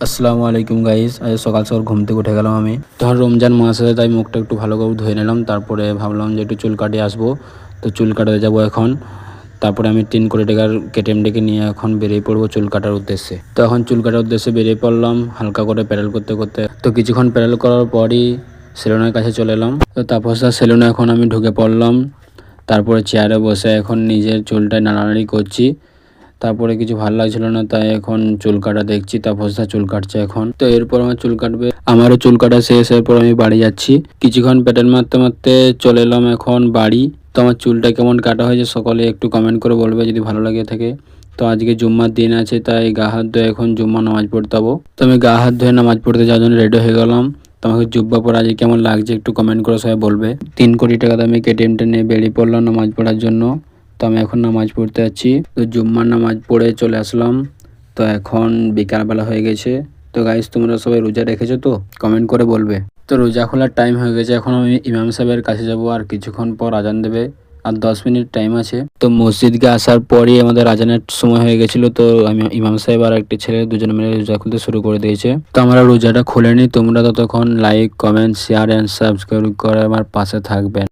আসসালামু আলাইকুম গাইস। আজ সকাল সকাল ঘুম থেকে উঠে গেলাম আমি। তখন রমজান মাস আছে, তাই মুখটা একটু ভালো করে ধুয়ে নিলাম। তারপরে ভাবলাম যে একটু চুল কাটিয়ে আসবো, তো চুল কাটাতে যাবো এখন। তারপরে আমি 3 কোটি টাকার কেটিএম ডেকে নিয়ে এখন বেরিয়ে পড়বো চুল কাটার উদ্দেশ্যে। তো এখন চুল কাটার উদ্দেশ্যে বেরিয়ে পড়লাম হালকা করে প্যাডেল করতে করতে। তো কিছুক্ষণ প্যাডেল করার পরই সেলুনের কাছে চলে এলাম। তো তারপর সেলুনে এখন আমি ঢুকে পড়লাম। তারপরে চেয়ারে বসে এখন নিজের চুলটা নাড়ানাড়ি করছি। তারপরে কিছু ভালো লাগছিল না, তাই এখন চুল কাটা দেখছি। তারপর চুল কাটছে এখন। তো এরপর আমার চুল কাটবে, আমারও চুল কাটা শেষ। এরপর আমি বাড়ি যাচ্ছি। কিছুক্ষণ প্যাডেল মারতে মারতে চলে এলাম এখন বাড়ি। তো আমার চুলটা কেমন কাটা হয়েছে সকলে একটু কমেন্ট করে বলবে যদি ভালো লাগে থাকে। তো আজকে জুম্মার দিন আছে, তাই গা হাত ধুয়ে এখন জুম্মা নামাজ পড়তে যাবো। তো আমি গা হাত ধুয়ে নামাজ পড়তে যাওয়ার জন্য রেডি হয়ে গেলাম। তোমাকে জুব্বা পরে আজকে কেমন লাগছে একটু কমেন্ট করে সবাই বলবে। 3 কোটি টাকা দামে কেটিএমটা নিয়ে বেরিয়ে পড়লাম নামাজ পড়ার জন্য। তো আমি এখন নামাজ পড়তে যাচ্ছি। তো জুম্মার নামাজ পড়ে চলে আসলাম। তো এখন বিকালবেলা হয়ে গেছে। তো গাইস, তোমরা সবাই রোজা রেখেছো তো কমেন্ট করে বলবে। তো রোজা খোলার টাইম হয়ে গেছে, এখন আমি ইমাম সাহেবের কাছে যাব। আর কিছুক্ষণ পর আজান দেবে, আর 10 মিনিট টাইম আছে। তো মসজিদকে আসার পরই আমাদের আজানের সময় হয়ে গেছিল। তো আমি ইমাম সাহেব আর একটি ছেলে দুজনে মিলে রোজা খুলতে শুরু করে দিয়েছে। তো আমরা রোজাটা খুলে নিই। তোমরা ততক্ষণ like, comment, share and subscribe করে আমার পাশে থাকবেন।